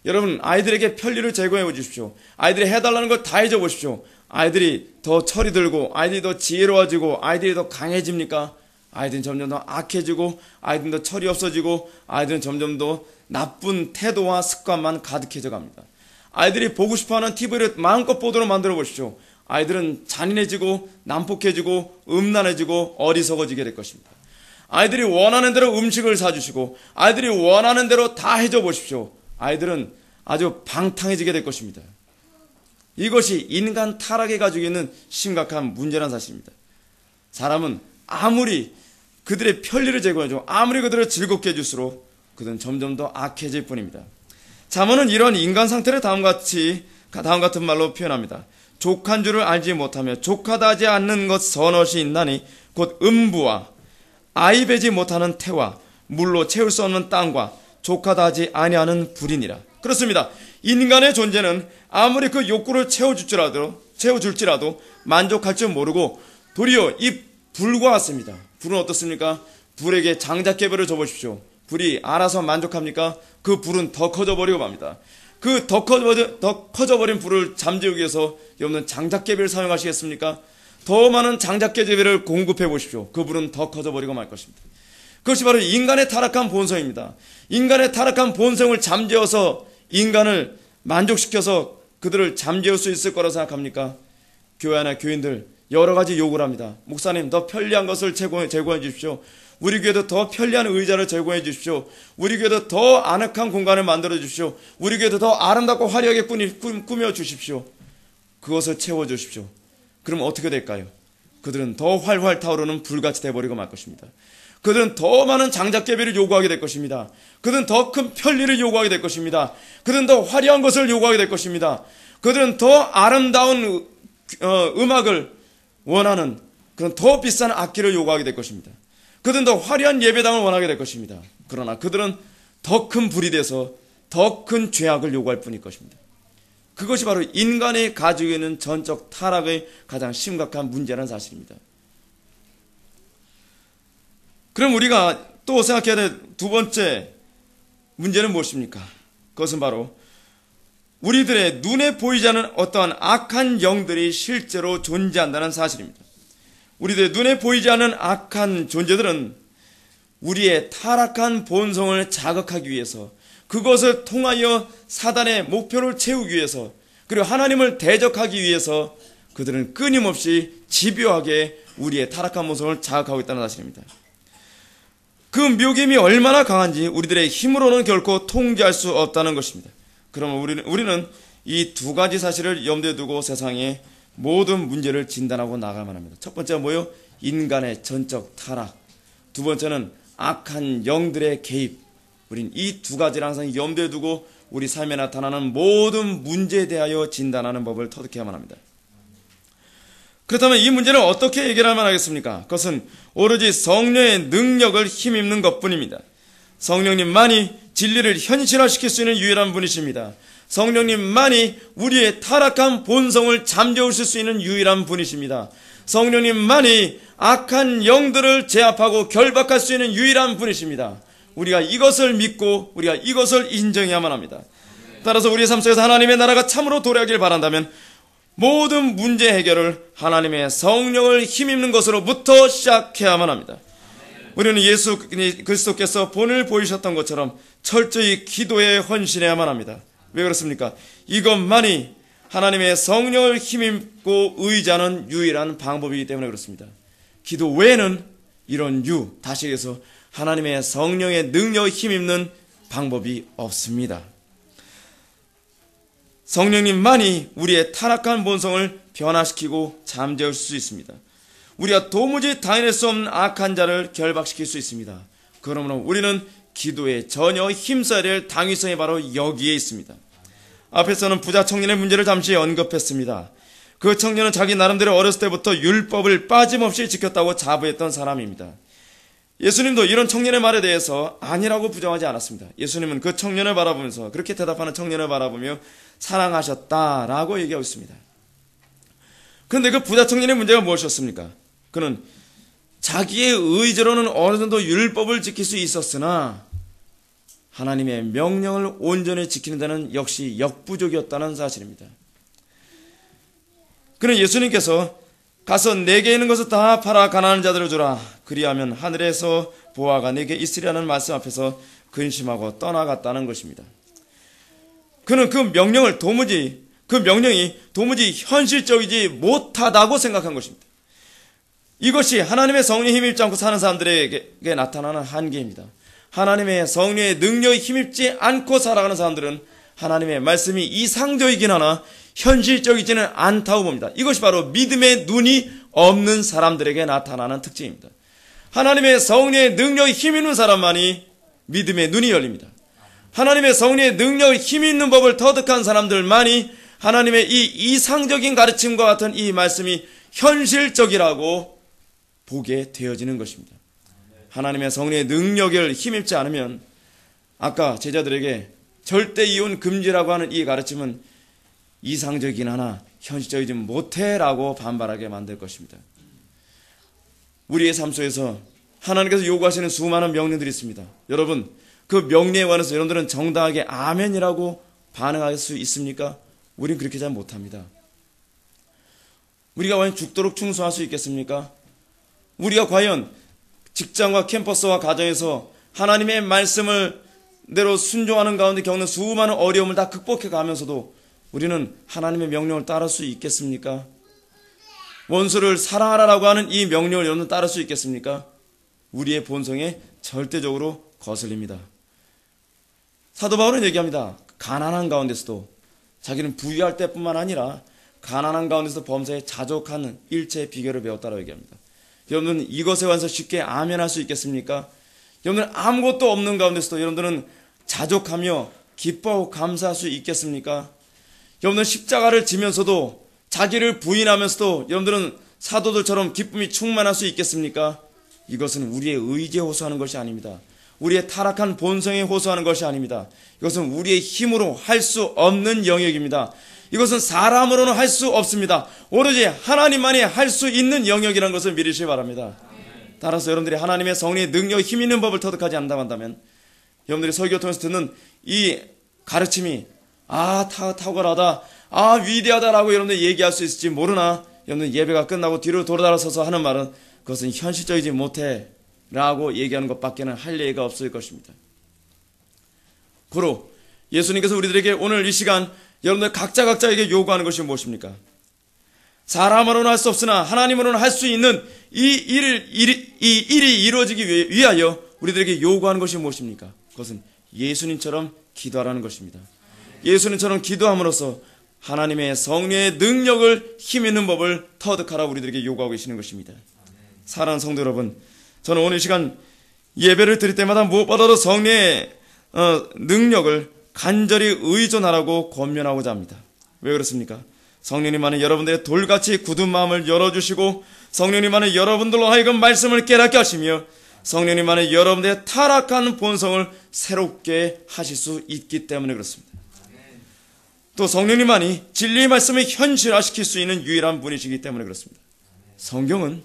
여러분, 아이들에게 편리를 제공해 주십시오. 아이들이 해달라는 걸 다 해줘 보십시오. 아이들이 더 철이 들고 아이들이 더 지혜로워지고 아이들이 더 강해집니까? 아이들은 점점 더 악해지고 아이들은 더 철이 없어지고 아이들은 점점 더 나쁜 태도와 습관만 가득해져 갑니다. 아이들이 보고 싶어하는 TV를 마음껏 보도록 만들어 보십시오. 아이들은 잔인해지고 난폭해지고 음란해지고 어리석어지게 될 것입니다. 아이들이 원하는 대로 음식을 사주시고 아이들이 원하는 대로 다 해줘 보십시오. 아이들은 아주 방탕해지게 될 것입니다. 이것이 인간 타락에 가지고 있는 심각한 문제라는 사실입니다. 사람은 아무리 그들의 편리를 제공해주고 아무리 그들을 즐겁게 해줄수록 그들은 점점 더 악해질 뿐입니다. 잠언은 이런 인간 상태를 다음 같은 말로 표현합니다. 족한 줄을 알지 못하며 족하다 하지 않는 것 선엇이 있나니 곧 음부와 아이 베지 못하는 태와 물로 채울 수 없는 땅과 족하다 하지 아니하는 불이니라. 그렇습니다. 인간의 존재는 아무리 그 욕구를 채워줄지라도 만족할 줄 모르고 도리어 이 불과 같습니다. 불은 어떻습니까? 불에게 장작개별을 줘보십시오. 불이 알아서 만족합니까? 그 불은 더 커져버리고 맙니다. 그 더 커져버린 불을 잠재우기 위해서 여러분은 장작개비를 사용하시겠습니까? 더 많은 장작개비를 공급해 보십시오. 그 불은 더 커져버리고 말 것입니다. 그것이 바로 인간의 타락한 본성입니다. 인간의 타락한 본성을 잠재워서 인간을 만족시켜서 그들을 잠재울 수 있을 거라고 생각합니까? 교회 안에 교인들 여러 가지 요구를 합니다. 목사님, 더 편리한 것을 제공해 주십시오. 우리 교회도 더 편리한 의자를 제공해 주십시오. 우리 교회도 더 아늑한 공간을 만들어 주십시오. 우리 교회도 더 아름답고 화려하게 꾸며 주십시오. 그것을 채워 주십시오. 그럼 어떻게 될까요? 그들은 더 활활 타오르는 불같이 되어버리고 말 것입니다. 그들은 더 많은 장작개비를 요구하게 될 것입니다. 그들은 더 큰 편리를 요구하게 될 것입니다. 그들은 더 화려한 것을 요구하게 될 것입니다. 그들은 더 아름다운 음악을 원하는 그런 더 비싼 악기를 요구하게 될 것입니다. 그들은 더 화려한 예배당을 원하게 될 것입니다. 그러나 그들은 더 큰 불이 돼서 더 큰 죄악을 요구할 뿐일 것입니다. 그것이 바로 인간이 가지고 있는 전적 타락의 가장 심각한 문제라는 사실입니다. 그럼 우리가 또 생각해야 될 두 번째 문제는 무엇입니까? 그것은 바로 우리들의 눈에 보이지 않는 어떠한 악한 영들이 실제로 존재한다는 사실입니다. 우리들의 눈에 보이지 않는 악한 존재들은 우리의 타락한 본성을 자극하기 위해서, 그것을 통하여 사단의 목표를 채우기 위해서, 그리고 하나님을 대적하기 위해서 그들은 끊임없이 집요하게 우리의 타락한 본성을 자극하고 있다는 사실입니다. 그 묘김이 얼마나 강한지 우리들의 힘으로는 결코 통제할 수 없다는 것입니다. 그러면 우리는 이 두 가지 사실을 염두에 두고 세상의 모든 문제를 진단하고 나가야만 합니다. 첫 번째가 뭐요? 인간의 전적 타락. 두 번째는 악한 영들의 개입. 우린 이 두 가지를 항상 염두에 두고 우리 삶에 나타나는 모든 문제에 대하여 진단하는 법을 터득해야만 합니다. 그렇다면 이 문제를 어떻게 해결하면 하겠습니까? 그것은 오로지 성령의 능력을 힘입는 것뿐입니다. 성령님만이 진리를 현실화시킬 수 있는 유일한 분이십니다. 성령님만이 우리의 타락한 본성을 잠재우실 수 있는 유일한 분이십니다. 성령님만이 악한 영들을 제압하고 결박할 수 있는 유일한 분이십니다. 우리가 이것을 믿고 우리가 이것을 인정해야만 합니다. 따라서 우리의 삶 속에서 하나님의 나라가 참으로 도래하길 바란다면 모든 문제 해결을 하나님의 성령을 힘입는 것으로부터 시작해야만 합니다. 우리는 예수 그리스도께서 본을 보이셨던 것처럼 철저히 기도에 헌신해야만 합니다. 왜 그렇습니까? 이것만이 하나님의 성령을 힘입고 의지하는 유일한 방법이기 때문에 그렇습니다. 기도 외에는 이런 다시 얘기해서 하나님의 성령의 능력을 힘입는 방법이 없습니다. 성령님만이 우리의 타락한 본성을 변화시키고 잠재울 수 있습니다. 우리가 도무지 당해낼 수 없는 악한 자를 결박시킬 수 있습니다. 그러므로 우리는 기도에 전혀 힘써야 될 당위성이 바로 여기에 있습니다. 앞에서는 부자 청년의 문제를 잠시 언급했습니다. 그 청년은 자기 나름대로 어렸을 때부터 율법을 빠짐없이 지켰다고 자부했던 사람입니다. 예수님도 이런 청년의 말에 대해서 아니라고 부정하지 않았습니다. 예수님은 그 청년을 바라보면서, 그렇게 대답하는 청년을 바라보며 사랑하셨다라고 얘기하고 있습니다. 그런데 그 부자 청년의 문제가 무엇이었습니까? 그는 자기의 의지로는 어느 정도 율법을 지킬 수 있었으나 하나님의 명령을 온전히 지키는 데는 역시 역부족이었다는 사실입니다. 그는 예수님께서 가서 내게 있는 것을 다 팔아 가난한 자들을 주라. 그리하면 하늘에서 보화가 내게 있으리라는 말씀 앞에서 근심하고 떠나갔다는 것입니다. 그는 그 명령이 도무지 현실적이지 못하다고 생각한 것입니다. 이것이 하나님의 성령에 힘입지 않고 사는 사람들에게 나타나는 한계입니다. 하나님의 성령의 능력에 힘입지 않고 살아가는 사람들은 하나님의 말씀이 이상적이긴 하나 현실적이지는 않다고 봅니다. 이것이 바로 믿음의 눈이 없는 사람들에게 나타나는 특징입니다. 하나님의 성령의 능력에 힘있는 사람만이 믿음의 눈이 열립니다. 하나님의 성령의 능력에 힘있는 법을 터득한 사람들만이 하나님의 이 이상적인 가르침과 같은 이 말씀이 현실적이라고 보게 되어지는 것입니다. 하나님의 성령의 능력을 힘입지 않으면 아까 제자들에게 절대 이혼 금지라고 하는 이 가르침은 이상적이긴 하나 현실적이지 못해라고 반발하게 만들 것입니다. 우리의 삶 속에서 하나님께서 요구하시는 수많은 명령들이 있습니다. 여러분, 그 명령에 관해서 여러분들은 정당하게 아멘이라고 반응할 수 있습니까? 우린 그렇게 잘 못합니다. 우리가 과연 죽도록 충성할 수 있겠습니까? 우리가 과연 직장과 캠퍼스와 가정에서 하나님의 말씀을 대로 순종하는 가운데 겪는 수많은 어려움을 다 극복해 가면서도 우리는 하나님의 명령을 따를 수 있겠습니까? 원수를 사랑하라라고 하는 이 명령을 여러분 따를 수 있겠습니까? 우리의 본성에 절대적으로 거슬립니다. 사도 바울은 얘기합니다. 가난한 가운데서도 자기는 부유할 때뿐만 아니라 가난한 가운데서 범사에 자족하는 일체의 비결을 배웠다고 얘기합니다. 여러분은 이것에 관해서 쉽게 아멘할 수 있겠습니까? 여러분들은 아무것도 없는 가운데서도 여러분들은 자족하며 기뻐하고 감사할 수 있겠습니까? 여러분들은 십자가를 지면서도 자기를 부인하면서도 여러분들은 사도들처럼 기쁨이 충만할 수 있겠습니까? 이것은 우리의 의지에 호소하는 것이 아닙니다. 우리의 타락한 본성에 호소하는 것이 아닙니다. 이것은 우리의 힘으로 할 수 없는 영역입니다. 이것은 사람으로는 할 수 없습니다. 오로지 하나님만이 할 수 있는 영역이라는 것을 믿으시기 바랍니다. 따라서 여러분들이 하나님의 성령의 능력, 힘 있는 법을 터득하지 않는다고 한다면 여러분들이 설교 통해서 듣는 이 가르침이 탁월하다, 위대하다라고 여러분들이 얘기할 수 있을지 모르나 여러분들 예배가 끝나고 뒤로 돌아서서 하는 말은 그것은 현실적이지 못해 라고 얘기하는 것밖에는 할 얘기가 없을 것입니다. 고로 예수님께서 우리들에게 오늘 이 시간 여러분들 각자에게 요구하는 것이 무엇입니까? 사람으로는 할 수 없으나 하나님으로는 할 수 있는 이 일이 이루어지기 위하여 우리들에게 요구하는 것이 무엇입니까? 그것은 예수님처럼 기도하라는 것입니다. 예수님처럼 기도함으로써 하나님의 성령의 능력을 힘 있는 법을 터득하라 우리들에게 요구하고 계시는 것입니다. 사랑하는 성도 여러분, 저는 오늘 이 시간 예배를 드릴 때마다 무엇보다도 성령의 능력을 간절히 의존하라고 권면하고자 합니다. 왜 그렇습니까? 성령님만은 여러분들의 돌같이 굳은 마음을 열어주시고 성령님만은 여러분들로 하여금 말씀을 깨닫게 하시며 성령님만은 여러분들의 타락한 본성을 새롭게 하실 수 있기 때문에 그렇습니다. 또 성령님만이 진리의 말씀을 현실화시킬 수 있는 유일한 분이시기 때문에 그렇습니다. 성경은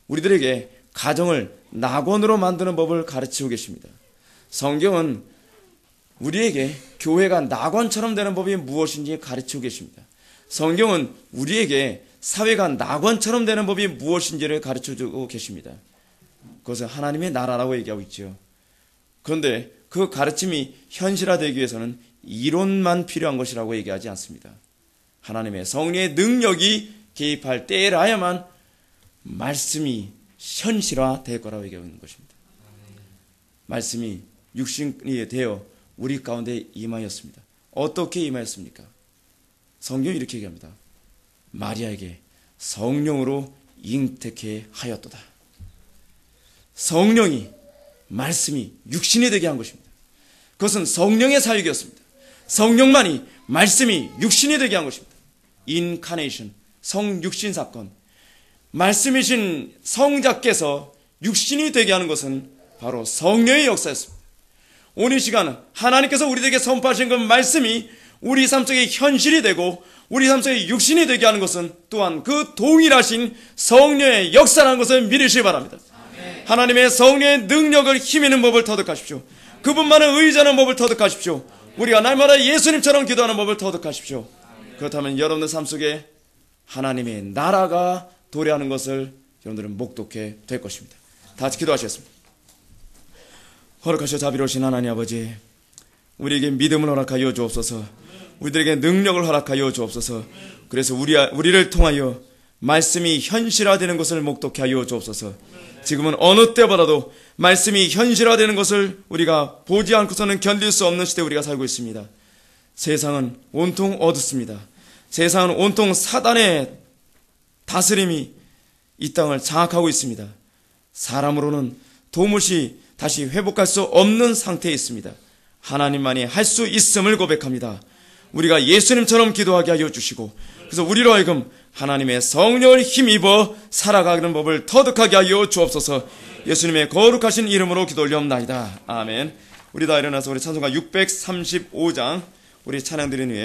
우리들에게 가정을 낙원으로 만드는 법을 가르치고 계십니다. 성경은 우리에게 교회가 낙원처럼 되는 법이 무엇인지 가르치고 계십니다. 성경은 우리에게 사회가 낙원처럼 되는 법이 무엇인지를 가르쳐주고 계십니다. 그것은 하나님의 나라라고 얘기하고 있죠. 그런데 그 가르침이 현실화되기 위해서는 이론만 필요한 것이라고 얘기하지 않습니다. 하나님의 성령의 능력이 개입할 때라야만 말씀이 현실화될 거라고 얘기하는 것입니다. 말씀이 육신이 되어 우리 가운데 임하였습니다. 어떻게 임하였습니까? 성경이 이렇게 얘기합니다. 마리아에게 성령으로 잉태케 하였도다. 성령이 말씀이 육신이 되게 한 것입니다. 그것은 성령의 사역이었습니다. 성령만이 말씀이 육신이 되게 한 것입니다. 인카네이션, 성육신 사건. 말씀이신 성자께서 육신이 되게 하는 것은 바로 성령의 역사였습니다. 오늘 시간은 하나님께서 우리에게 선포하신 그 말씀이 우리 삶 속에 현실이 되고 우리 삶 속에 육신이 되게 하는 것은 또한 그 동일하신 성령의 역사라는 것을 믿으시기 바랍니다. 아멘. 하나님의 성령의 능력을 힘 있는 법을 터득하십시오. 그분만을 의지하는 법을 터득하십시오. 우리가 날마다 예수님처럼 기도하는 법을 터득하십시오. 그렇다면 여러분의 삶 속에 하나님의 나라가 도래하는 것을 여러분들은 목독해 될 것입니다. 다 같이 기도하시겠습니다. 허락하셔 자비로우신 하나님 아버지, 우리에게 믿음을 허락하여 주옵소서. 우리들에게 능력을 허락하여 주옵소서. 그래서 우리를 통하여 말씀이 현실화되는 것을 목독해 하여 주옵소서. 지금은 어느 때보다도 말씀이 현실화되는 것을 우리가 보지 않고서는 견딜 수 없는 시대에 우리가 살고 있습니다. 세상은 온통 어둡습니다. 세상은 온통 사단의 다스림이 이 땅을 장악하고 있습니다. 사람으로는 도무지 다시 회복할 수 없는 상태에 있습니다. 하나님만이 할 수 있음을 고백합니다. 우리가 예수님처럼 기도하게 하여 주시고 그래서 우리로 하여금 하나님의 성령을 힘입어 살아가는 법을 터득하게 하여 주옵소서. 예수님의 거룩하신 이름으로 기도 올려옵나이다. 아멘. 우리 다 일어나서 우리 찬송가 635장 우리 찬양 드리는 후에